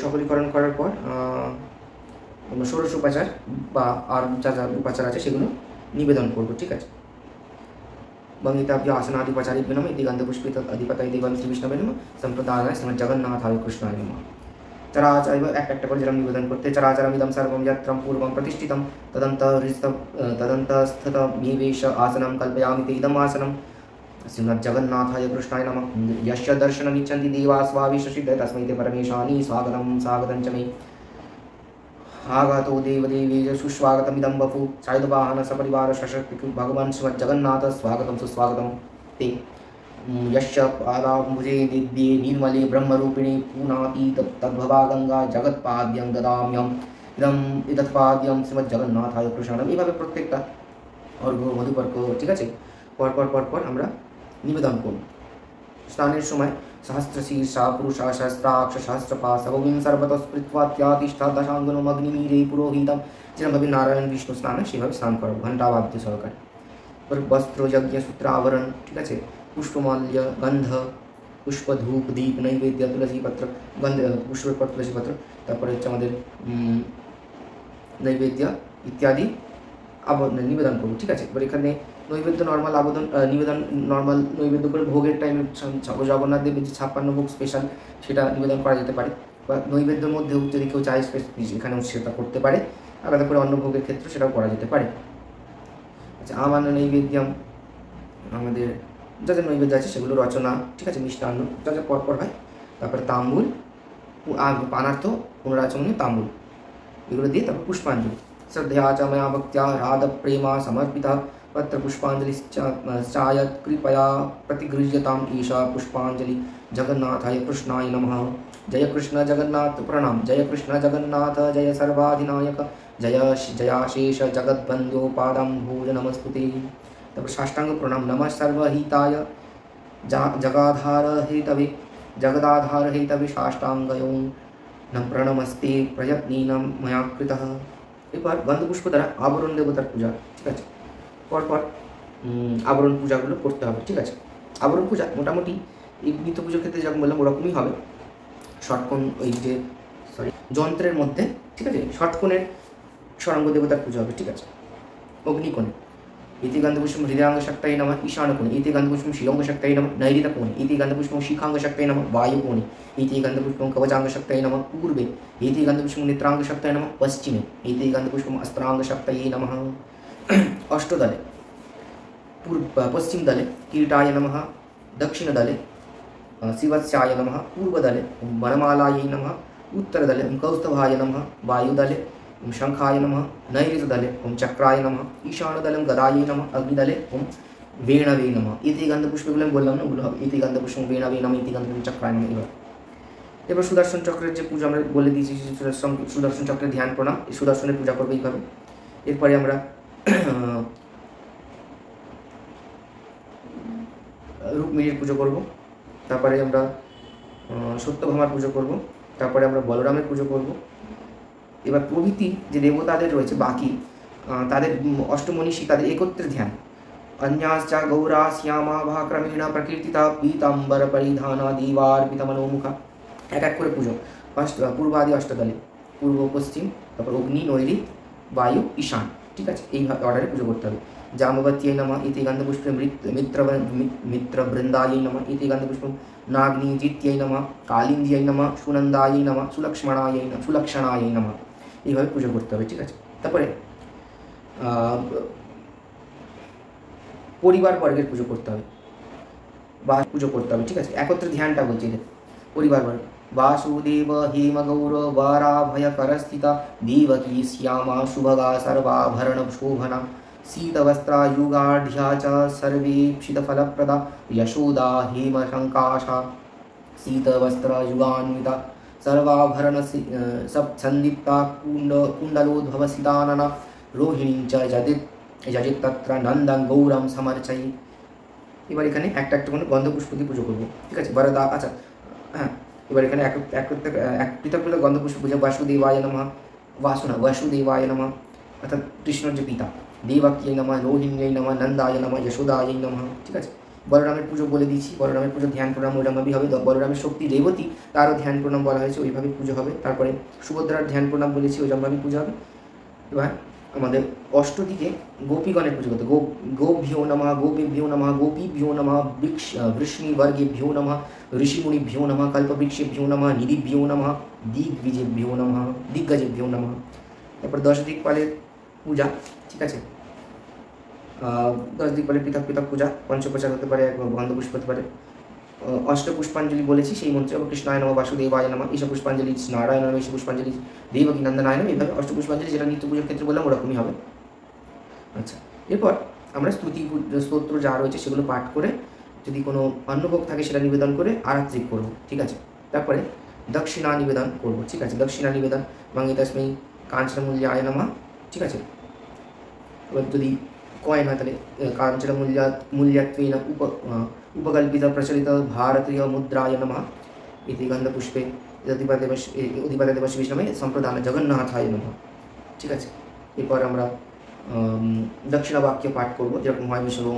সকলীকরণ করার পর ষোড়শ উপাচার বা আর যা যা উপাচার আছে সেগুলো নিবেদন করব, ঠিক আছে। বঙ্গিতাভ্য আসনাদিপাচারিভ্যো নমঃ। ইতি গন্ধপুষ্পে তদধিপতয়ে দেবায় শ্রী বিষ্ণবে নমঃ। সম্প্রদায়ায় শ্রীমৎ জগন্নাথায় কৃষ্ণায় নমঃ। চরাচর একটা করে যেরকম নিবেদন করতে চরাচরমিদম সর্বম যত্রম পূর্বম প্রতিষ্ঠিতম তদন্তস্থিতমেবেশ আসনম কল্পয়ামি তে ইদম আসনম। श्रीमद् जगन्नाथाय कृष्णाय नमः। यस्य दर्शनमिच्छन्ति देवास्वाविशसिद्धये तस्मै ते परमेशानि स्वागतं च मे। आगतो देवदेवेश सुस्वागतमिदं वपु सायुधवाहन सपरिवार सशक्ति भगवान् श्रीमद् जगन्नाथ स्वागतं सुस्वागतं ते। यस्य पादाम्बुजे दिव्ये निर्मले ब्रह्मरूपिणे पूनाति तद्भवा गंगा जगत्पाद्यं ददाम्यहम् इदत्पाद्यं श्रीमद् जगन्नाथाय कृष्णाय। এইভাবে প্রত্যেকটা অর্ঘ্য মধুপর্ক, ঠিক আছে, পরপর আমরা নিবেদন করব। স্নানের সময় সহস্রশীর্ষা পুরুষা সহস্রাক্ষ সহস্রপা সর্বং সর্বতস্পৃত্বাত্যাতিষ্ঠা দশাঙ্গনম অগ্নিমিরে পুরোহিতম। যেরকমভাবে নারায়ণ বিষ্ণু স্নান সেভাবে স্নান করাবো ঘণ্টাবাদ্য সহকারে। वस्त्र यज्ञ सूत्र आवरण, ठीक है, पुष्पमाल्य गंध पुष्प धूप दीप नैवेद्य तुलसी पत्र गंध पुष्प तुलसी पत्र তারপরে হচ্ছে আমাদের নৈবেদ্য ইত্যাদি নিবেদন করবো, ঠিক আছে। এবার এখানে নৈবেদ্য নর্মাল নিবেদন নর্মাল নৈবেদ্য করে ভোগের টাইমে জগন্নাথ দেবের যে 56 ভোগ স্পেশাল সেটা নিবেদন করা যেতে পারে, বা নৈবেদ্যের মধ্যেও যদি কেউ চায় এখানেও সেটা করতে পারে, আলাদা করে অন্য ভোগের ক্ষেত্রে সেটাও করা যেতে পারে। আচ্ছা, আমান্য নৈবেদ্যম আমাদের যা যা নৈবেদ্য আছে সেগুলো রচনা, ঠিক আছে, মিষ্টান্ন যা যা পরপর হয়, তারপরে তাম্বুল পানার্থ পুনরাচমনীয় তাম্বুল, এগুলো দিয়ে তারপর পুষ্পাঞ্জলি শ্রদ্ধা চ ময়া ভক্त्या রাধ প্রেমা সমর্পিতা পত্র পুষ্পাঞ্জলি চায়ত কৃপয়া प्रतिगृह्यताम् ईशा पुष्पांजलि जगन्नाथाय कृष्णाय नमः। जय कृष्ण जगन्नाथ प्रणाम, जय कृष्ण जगन्नाथ जय सर्वाधिनायक जय जयाशेष जगद्बंधो पादाम्भोज नमस्तुते। तब साष्टांग प्रणाम नमः सर्वहिताय जगाधार हेतवे जगदाधार हेतवे साष्टांगयों न प्रणमस्ते प्रयत्नीनं मया कृतः। এবার গন্ধপুষ্প দ্বারা আবরণ দেবতার পূজা, ঠিক আছে, পরপর আবরণ পূজাগুলো করতে হবে, ঠিক আছে। আবরণ পূজা মোটামুটি এই নিত্য পুজোর ক্ষেত্রে যখন বললাম ওরকমই হবে। ষটকোণ ওই যে যন্ত্রের মধ্যে, ঠিক আছে, ষটকোণের ষড়াঙ্গ দেবতার পূজা হবে, ঠিক আছে। অগ্নিকোণে ইতি গন্ধপুষ্পম হৃদয়াঙ্গ শক্তায় নমঃ ঈশানকোণে ইতি গন্ধপুষ্পম শিরঙ্গ শক্তায় নমঃ নৈরিতকোণে ইতি গন্ধপুষ্পম শিখাঙ্গ শক্তায় নমঃ বায়ুকোণে ইতি গন্ধপুষ্পম কবচাঙ্গ শক্তায় নমঃ পূর্বে ইতি গন্ধপুষ্পম নেত্রাঙ্গ শক্তায় নমঃ পশ্চিমে ইতি গন্ধপুষ্পম अस्त्रांग शक्तये नमः। अष्टदले पश्चिम दले कीटाय नमः, दक्षिण दले शिवस्याय नमः, पूर्वदले वनमालायै नमः, उत्तरदले कौस्तभाय नमः, वायुदले शंखाय नमः, नैऋतदले चक्राय नमः, ईशानदले गदायै नमः, अग्निदले वेणवे नमः। इति गंधपुष्पগুলো আমি বললাম না, ওগুলো হবে ইতি গন্ধপুষ্পম বেণাবে নমঃ ইতি গন্ধপুষ্পম চক্রায় নমঃ। এবার সুদর্শন চক্রের যে পূজা আমরা বলে দিয়েছি, সুদর্শন চক্রের ধ্যান প্রণাম, এই সুদর্শনের পূজা করবে এইভাবে। এরপরে আমরা রুক্মিণীর পুজো করব, তারপরে আমরা সত্যভামার পুজো করব, তারপরে আমরা বলরামের পুজো করব। এবার প্রভৃতি যে দেবতাদের রয়েছে বাকি তাদের অষ্টমনীষী তাদের একত্রে ধ্যান। अन्याश्च गौरा श्यामा भा क्रमेण प्रकीर्तिता पीताम्बर परिधाना दीवार्पिता मनोमुखा। एक एक করে পুজো। ফার্স্ট পূর্বাদি অষ্টদলে, পূর্ব পশ্চিম, তারপর অগ্নি নৈরিত বায়ু ঈশান, ঠিক আছে, এই অর্ডারে পুজো করতে হবে। জামবত্যায় নমঃ ইতি গন্ধপুষ্পে মিত্রবৃন্দায় নমঃ ইতি গন্ধপুষ্পে নাগ্নিজিত্যায় নমঃ কালিন্দ্যায় নমঃ সুনন্দায় নমঃ সুলক্ষণায় নমঃ, এইভাবে পুজো করতে হবে, ঠিক আছে। তারপরে পরিবার বর্গের পুজো করতে হবে বা পুজো করতে হবে, ঠিক আছে। একত্রে ধ্যানটা বলছি এদের পরিবার বর্গ। वासुदेव हेम गौर वाराभयकर स्थिता देवकी श्यामा शुभगा सर्वाभरण शोभना शीतवस्त्रायुगाढ्या च सर्वेक्षितफलप्रदा यशोदा हेम शङ्काशा शीतवस्त्रयुगान्विता सर्वाभरण सन्दीप्ता कुण्डलोद्भवसितानना रोहिणी च যজিত তত্র নন্দন গৌরম সমর্চয়ি। এবার এখানে একটা একটা করে গন্ধপুষ্প দিয়ে পুজো করবো, ঠিক আছে। বরদা, আচ্ছা হ্যাঁ, এবার এখানে এক পৃথক পৃথক গন্ধপুষ্প পূজা। বাসুদেবায় নমঃ বাসুদেবায় নমঃ অর্থাৎ কৃষ্ণর যে পিতা, দেবক্যৈ নমঃ রোহিণ্যৈ নমঃ নন্দায় নমঃ যশোদায় নমঃ, ঠিক আছে। বলরামের পুজো বলে দিয়েছি, বলরামের পুজো ধ্যান প্রণাম ওইরকমভাবেই হবে। বলরামের শক্তি রেবতী, তারও ধ্যান প্রণাম বলা হয়েছে, ওইভাবে পুজো হবে। তারপরে সুভদ্রার ধ্যান প্রণাম বলেছি, ওইরকমভাবেই পুজো হবে। এবার আমাদের অষ্টদিকে গোপীগণের পুজো করতে। গোভ্যো নমঃ গোপীভ্যো নমঃ গোপীভ্যো নমঃ বৃষ্ণিবর্গেভ্যো নমঃ ঋষিমুনিভ্যো নমঃ কল্পবৃক্ষেভ্যো নমঃ নিধিভ্যো নমঃ দিগ্বিজেভ্যো নমঃ দিগ্গজেভ্যো নমঃ। তারপর 10 দিকপালের পূজা, ঠিক আছে। 10 দিকপালের পৃথক পৃথক পূজা, পঞ্চপ্রচার হতে পারে, গন্ধপুষ্প হতে পারে। অষ্টপুষ্পাঞ্জলি বলেছি সেই মন্ত্রে, কৃষ্ণায় নমঃ বাসুদেবায় নমঃ ঈশ পুষ্পাঞ্জলি নারায়ণ নমঃ ঈশ পুষ্পাঞ্জলি দেবকী নন্দনায় নমঃ, এইভাবে অষ্টপুষ্পাঞ্জলি যেটা নিত্য পুজোর ক্ষেত্রে বললাম ওরকমই হবে। আচ্ছা, এরপর আমরা স্তুতি স্তোত্র যা রয়েছে সেগুলো পাঠ করে, যদি কোনো অন্নভোগ থাকে সেটা নিবেদন করে আরাত্রিক করব, ঠিক আছে। তারপরে দক্ষিণা নিবেদন করব, ঠিক আছে। দক্ষিণা নিবেদন মঙ্গিতস্मै কাঞ্চনমূল্যায় নমঃ, ঠিক আছে। এবার যদি কয়েন হয় তাহলে কাঞ্চনমূল্যত্বেন উপকল্পিত প্রচলিত ভারতীয় মুদ্রায় নমঃ ইতি গন্ধপুষ্পে অধিপতিদেব শ্রী বিষ্ণুমে সম্প্রদান জগন্নাথায় নমঃ, ঠিক আছে। এরপর আমরা দক্ষিণা বাক্য পাঠ করবো, যেরকম হয় বিষ্ণু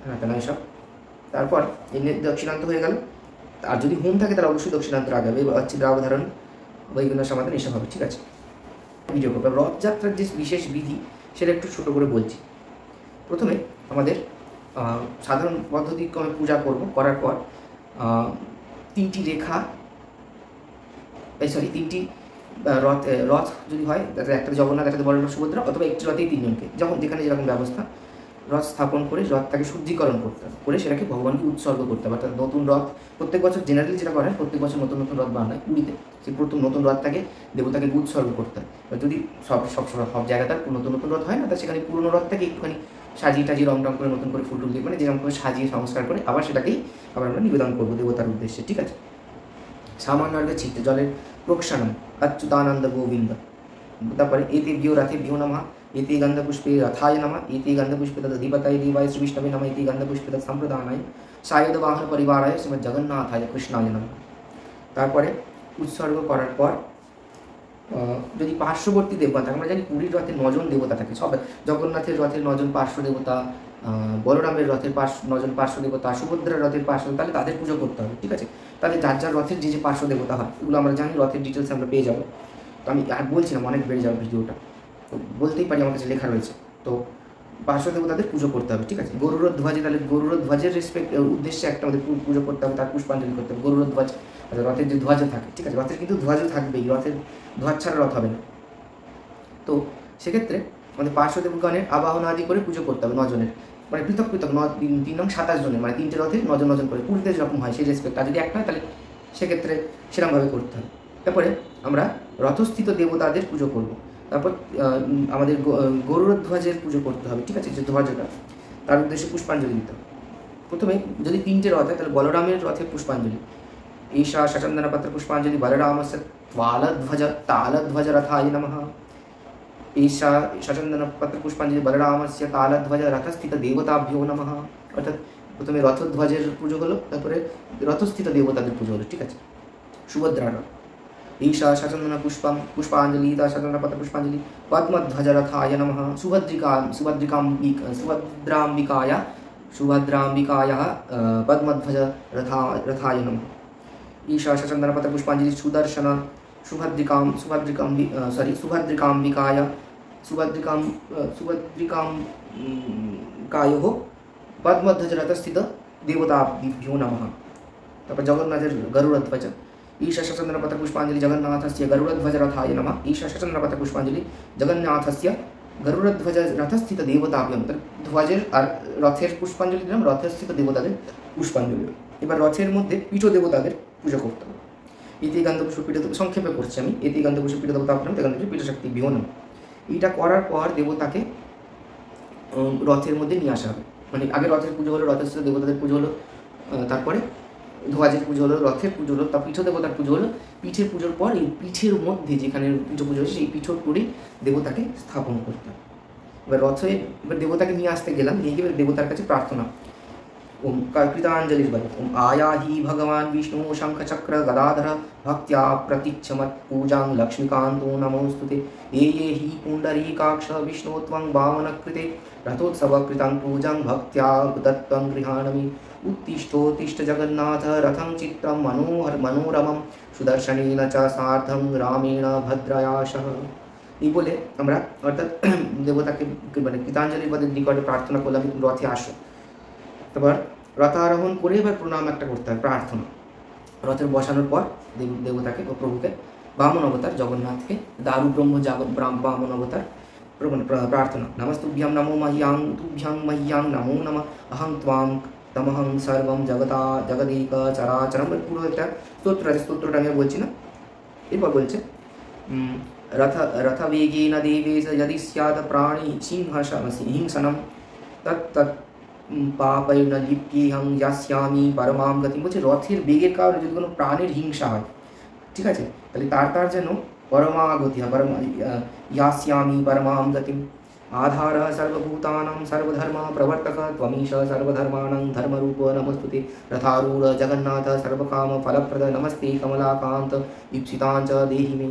হ্যাঁ এসব। তারপর এই দক্ষিণান্ত হয়ে গেল। আর যদি হোম থাকে তাহলে অবশ্যই দক্ষিণান্ত আগে হবে, ছিদ্রাবধারণ বৈগুণ্য সমাধান এসব হবে, ঠিক আছে। ভিডিও করবো। রথযাত্রার যে বিশেষ বিধি সেটা একটু ছোটো করে বলছি। প্রথমে আমাদের সাধারণ পদ্ধতিক্রমে পূজা করব, করার পর 3টি রেখা তিনটি রথ যদি হয়, তাতে একটা জগন্নাথ, একটা বড় সুভদ্রা, অথবা একটি রথেই 3 জনকে, যখন যেখানে যেরকম ব্যবস্থা, রথ স্থাপন করে রথটাকে শুদ্ধিকরণ করতে হবে, করে সেটাকে ভগবানকে উৎসর্গ করতে হবে। অর্থাৎ নতুন রথ প্রত্যেক বছর জেনারেলি যেটা করা হয়, প্রত্যেক বছর নতুন নতুন রথ বানায় পুরীতে, সেই প্রথম নতুন রথটাকে দেবতাকে উৎসর্গ করতে হয়। যদি সব জায়গায় তার নতুন নতুন রথ হয় না, তার সেখানে পুরনো রথটাকে একটুখানি সাজিয়ে টাজিয়ে রং করে নতুন করে ফুল টুল দিয়ে, মানে যেরকম করে সাজিয়ে সংস্কার করে আবার সেটাকেই আবার আমরা নিবেদন করবো দেবতার উদ্দেশ্যে, ঠিক আছে। সামান্যর্ঘ্য চিত্তে জলের প্রক্ষালন अच्युतानंद गोविंद। তারপরে এতেভ্যো রথেভ্যো নমঃ, এতে গন্ধপুষ্পে রথায় নমঃ, এতে গন্ধপুষ্পে তদধিপতয়ে দেবায় শ্রী বিষ্ণবে নমঃ, এতে গন্ধপুষ্পে তৎসম্প্রদানায় সায়দ বাহন পরিবারায় শ্রীমৎ জগন্নাথায় কৃষ্ণায় নমঃ। তারপরে উৎসর্গ করার পর যদি পার্শ্ববর্তী দেবতা, আমরা জানি পুরীর রথে 9 জন দেবতা থাকে, সব জগন্নাথের রথের 9 জন পার্শ্ব দেবতা, বলরামের রথের 9 জন পার্শ্ব দেবতা, সুভদ্রার রথের পার্শ্ব, তাহলে তাদের পুজো করতে হবে, ঠিক আছে। তাহলে যার যার রথের যে পার্শ্ব দেবতা হয় এগুলো আমরা জানি, রথের ডিটেলস আমরা পেয়ে যাবো। তো আমি আর বলছিলাম, অনেক বেড়ে যাবে ভিডিওটা, তো বলতেই পারি, আমার কাছে লেখা রয়েছে। তো পার্শ্ব দেবতাদের পুজো করতে হবে, ঠিক আছে। গরুড় ধ্বজে, তাহলে গরুড় ধ্বজের উদ্দেশ্যে একটা আমাদের পুজো করতে হবে, তার পুষ্পাঞ্জলি করতে হবে। গরুড় ধ্বজ, রথের যে ধ্বজ থাকে, ঠিক আছে, রথের কিন্তু ধ্বজ থাকবেই, রথের ধ্বজ ছাড়া রথ হবে না। তো সেক্ষেত্রে আমাদের পার্শ্ব দেবগণের আবাহন আদি করে পুজো করতে হবে 9 জনের, মানে পৃথক পৃথক 3 নং 27 জনের, মানে 3টে রথে 9 জন 9 জন করে, পুরীতে যেরকম হয় সেই রেসপেক্ট। আর যদি একটা হয় তাহলে সেক্ষেত্রে সেরকমভাবে করতে হবে। তারপরে আমরা রথস্থিত দেবতাদের পুজো করব। তারপর আমাদের গরুড়ধ্বজের পুজো করতে হবে, ঠিক আছে, যে ধ্বজটা, তার উদ্দেশ্যে পুষ্পাঞ্জলি দিতে হবে। প্রথমে যদি 3টে রথ হয় তাহলে বলরামের রথে পুষ্পাঞ্জলি, ঈশা সচন্দন পত্র পুষ্পাঞ্জলি বলরামস্য তালধ্বজ রথায় নমঃ। ঈশা সচন্দন পত্র পুষ্পাঞ্জলি বলরামস্য তালধ্বজ রথস্থিত দেবতাভ্যো নমঃ। অর্থাৎ প্রথমে রথধ্বজের পুজো হলো, তারপরে রথস্থিত দেবতাদের পুজো হলো, ঠিক আছে। সুভদ্রার রথ, ঈশা সচন্দন পুষ্পাঞ্জলি, ঈশা সচন্দন পত্র পুষ্পাঞ্জলি পদ্মধ্বজ রথায় নমঃ। সুভদ্রাম্বিকায় পদ্মধ্বজ রথায় নমঃ। ঈশা সচন্দন পত্র পুষ্পাঞ্জলি সুদর্शन সুভদ্রিকাম্বিকায় পদ্মধ্বজ রথস্থিত দেবতাভ্যো নমঃ। তারপর জগন্নাথের গরুড়ধ্বজ, ঈশা সচন্দন পত্র পুষ্পাঞ্জলি জগন্নাথস্য গরুড়ধ্বজ রথায় নমঃ। ঈশা সচন্দন পত্র পুষ্পাঞ্জলি জগন্নাথস্য গরুড়ধ্বজ রথস্থিত দেবতাভ্যো। ধ্বজের আর রথের পুষ্পাঞ্জলি দিলাম, রথস্থিত দেবতাদের পুষ্পাঞ্জলি। এবার রথের মধ্যে পীঠ দেবতাদের পুজো করতে হবে। ইতি গন্ধপুষ্প পীঠ, সংক্ষেপে করছি আমি, ইতি গন্ধপুষ্প পীঠ দেবতা পীঠশক্তি বিহন। এইটা করার পর দেবতাকে রথের মধ্যে নিয়ে আসা হবে, মানে আগে রথের পুজো হলো, রথস্থিত দেবতাদের পুজো হলো, তারপরে ধ্বজের পুজো হলো, রথের পুজো হলো, তার পীঠ দেবতার পুজো হলো। পিঠের পুজোর পর এই পিঠের মধ্যে যেখানে পীঠ পুজো হচ্ছে সেই পিঠর করে দেবতাকে স্থাপন করতে হবে। এবার এবার দেবতাকে নিয়ে আসতে গেলাম, নিয়ে গিয়ে দেবতার কাছে প্রার্থনা, ओम कृतांजलिर् ओम आयाहि भगवान विष्णु शंख चक्र गदाधर भक्त्या प्रतीक्षमत् पूजां लक्ष्मीकांतो नमोस्तुते। ये हि पुंडरीकाक्ष विष्णु त्वं वामनकृते रथोत्सव कृतं पूजां भक्त्या दत्तं गृहाणमि। उत्तिष्ठोत्तिष्ठ जगन्नाथ रथं चित्रं मनोरमं सुदर्शनेन च सार्धं रामेण भद्रया सह। এই বলে আমরা অর্থাৎ দেবতাকে মানে কৃতাঞ্জলির পদের নিকটে প্রার্থনা করলাম, রথে আসো। তারপর রথারোহণ করে এবার প্রণাম একটা করতে হবে, প্রার্থনা। রথের বসানোর পর দেবতাকে ও প্রভুকে বামন অবতার জগন্নাথকে দারু ব্রহ্ম বামন অবতার প্রার্থনা। নমস্তুভ্যাং নমো মহ্যাং তুভ্যাং মহ্যাং নমো নমঃ অহং ত্বাং তমহং সর্বম জগদেক চরাচরম। পুরো একটা স্তোত্র আছে, স্তোত্রটা আমি বলছি না। এরপর বলছে রথবেগেন দেবেশ যদি স্যাৎ প্রাণী হিংসনম তৎ পাপৈর্ন লিপ্যেহং যাস্যামি পরমাম গতিম। বলছে রথের বেগের কারণে যদি কোনো প্রাণের হিংসা হয়, ঠিক আছে, তাহলে তার যেন পরমাগতি হয়, यास्यामि परमां गतिम्। आधारः सर्वभूतानां सर्वधर्म प्रवर्तक त्वमीश सर्वधर्माणां धर्मरूप नमस्तुते। रथारूढ जगन्नाथ सर्वकाम फलप्रद नमस्ते कमलाकांत इप्सितां च देहि मे।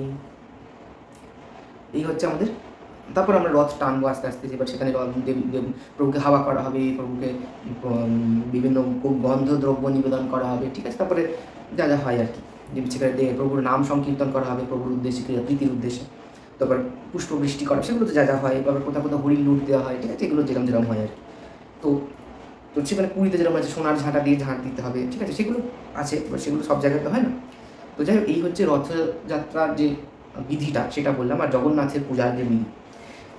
এই হচ্ছে আমাদের তারপর আমরা রথ টানবো আস্তে আস্তে, এবার সেখানে প্রভুকে হাওয়া করা হবে, প্রভুকে বিভিন্ন গন্ধ দ্রব্য নিবেদন করা হবে, ঠিক আছে। তারপরে যা যা হয় আর কি, সেখানে প্রভুর নাম সংকীর্তন করা হবে প্রভুর উদ্দেশ্যে, প্রীতির উদ্দেশ্যে। তারপর পুষ্পবৃষ্টি করা, সেগুলো তো যা যা হয়। তারপর কোথাও কোথাও হরিণ লুট দেওয়া হয়, ঠিক আছে, এগুলো যেরকম যেরকম হয় আর কি। তো তো সেখানে পুরীতে যেরকম আছে সোনার ঝাঁটা দিয়ে ঝাঁট দিতে হবে, ঠিক আছে, সেগুলো আছে, এবার সেগুলো সব জায়গাতে হয় না। তো যাই হোক, এই হচ্ছে রথযাত্রার যে বিধিটা সেটা বললাম, আর জগন্নাথের পূজার যে বিধি।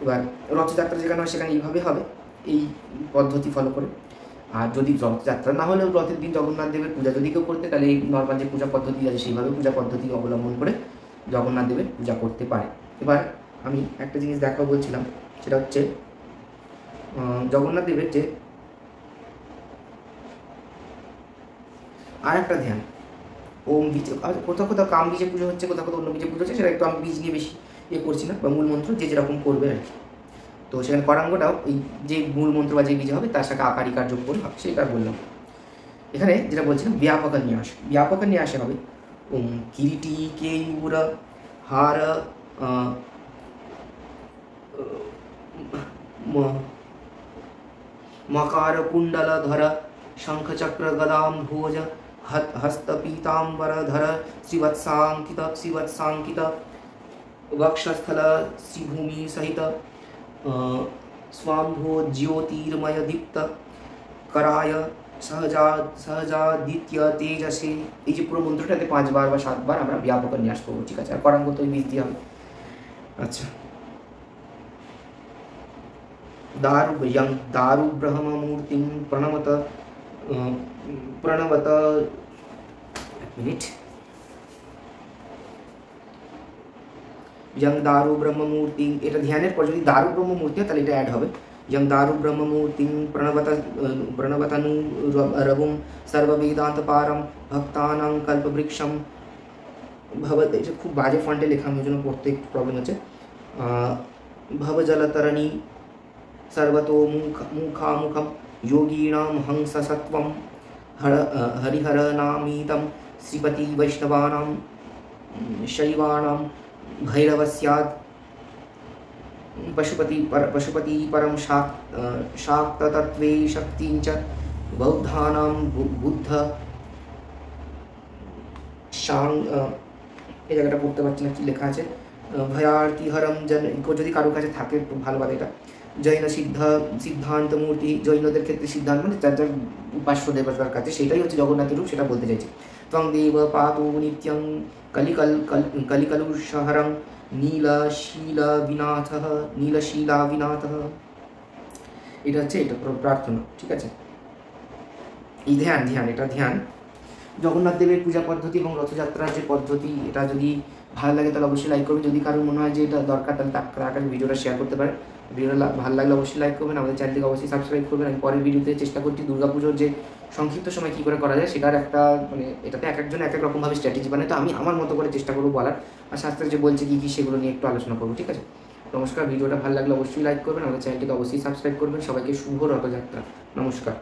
এবার রথযাত্রা যেখানে হয় সেখানে এইভাবে হবে, এই পদ্ধতি ফলো করে। আর যদি রথযাত্রা না হলেও রথের দিন জগন্নাথ দেবের পূজা যদি কেউ করতে, তাহলে এই নর্মাল যে পূজা পদ্ধতি আছে সেইভাবে পূজা পদ্ধতি অবলম্বন করে জগন্নাথ দেবের পূজা করতে পারে। এবার আমি একটা জিনিস দেখাও বলছিলাম, সেটা হচ্ছে জগন্নাথ দেবের যে আর একটা ধ্যান, ওম বীজ, কোথাও কোথাও কাম বীজে পুজো হচ্ছে, কোথাও কোথাও অন্য বীজে পুজো হচ্ছে, সেটা একটু আমি বীজ নিয়ে বেশি করছি না, বা মূল মন্ত্র যে যেরকম করবে আর কি। তো সেখানে করাঙ্গটাও ওই যে মূল মন্ত্র বা যে বীজ হবে তার সাথে আকারিকার যোগ করে হবে, সেটা বললাম। এখানে যেটা বলছিলাম ব্যাপক ন্যাসে হবে ওম কিরিটি কেয়ুর হার মকার কুণ্ডল ধর শঙ্খচক্র গদাম ভোজ হস্ত পীতাম্বরধর শ্রীবৎসাঙ্কিত वक्षस्थल श्रीभूमि सहित स्वाम्भो ज्योतिर्मय दीप्त कराय सहजादित्य तेजसे। এই যে পুরো মন্ত্রটাতে 5 বার বা 7 বার আমরা ব্যাপক ন্যাস করবো, ঠিক আছে। আর করাঙ্গ তো বীজ দিয়ে হবে। আচ্ছা, দারু ব্রহ্ম মূর্তি প্রণবত এক মিনিট, यं दारु ब्रह्ममूर्ति, এটা ধ্যানের পর যদি দারু ব্রহ্মমূর্তি হয় তাহলে এটা অ্যাড হবে। यं दारु ब्रह्ममूर्ति प्रणवतनु रवुं सर्ववेदान्तपारं भक्तानां कल्पवृक्षं भवत, এটা খুব বাজে ফন্টে লেখা, আমি ওই জন্য পড়তে একটু প্রবলেম হচ্ছে। भवजलतरणि सर्वतो मुखामुखं योगीणां हंससत्वं हरिहरनामीतं श्रीपति वैष्णवानां शैवानां भैरवस्यात् पशुपति परम शाक्तत्वे शक्तिञ्च बौद्धानां बुद्ध शांग, এই জায়গাটা পড়তে পারছি না কি লেখা আছে, ভয়ার্তিহরম জন, যদি কারোর কাছে থাকে একটু ভালোভাবে এটা। জৈন সিদ্ধান্ত মূর্তি, জৈনদের ক্ষেত্রে সিদ্ধান্ত মানে যার যার উপাস্য দেবতার কাছে, সেটাই হচ্ছে জগন্নাথের রূপ, সেটা বলতে চাইছি। ত্বং দেব পাতু নিত্যং কলিকলুষহরং নীলশীলাবিনাথ, এটা হচ্ছে এটা প্রার্থনা, ঠিক আছে। এই ধ্যান এটা ধ্যান জগন্নাথ দেবের পূজা পদ্ধতি এবং রথযাত্রার যে পদ্ধতি, এটা যদি ভালো লাগে তাহলে অবশ্যই লাইক করবেন। যদি কারোর মনে হয় যে এটা দরকার তাহলে তার কাছে ভিডিওটা শেয়ার করতে পারেন। ভিডিওটা ভালো লাগলে অবশ্যই লাইক করবেন, আমাদের চ্যানেলটিকে অবশ্যই সাবস্ক্রাইব করবেন। আমি পরের ভিডিওতে চেষ্টা করছি দুর্গাপুজোর যে সংক্ষিপ্ত সময় কী করে করা যায় সেটার একটা মানে এটাতে এক একজন এক এক রকমভাবে স্ট্র্যাটেজি বানায়, তো আমি আমার মতো করে চেষ্টা করবো বলার, আর শাস্ত্রে যে বলছে কী সেগুলো নিয়ে একটু আলোচনা করবো, ঠিক আছে। নমস্কার, ভিডিওটা ভালো লাগলে অবশ্যই লাইক করবেন, আমাদের চ্যানেলটিকে অবশ্যই সাবস্ক্রাইব করবেন। সবাইকে শুভ রথযাত্রা, নমস্কার।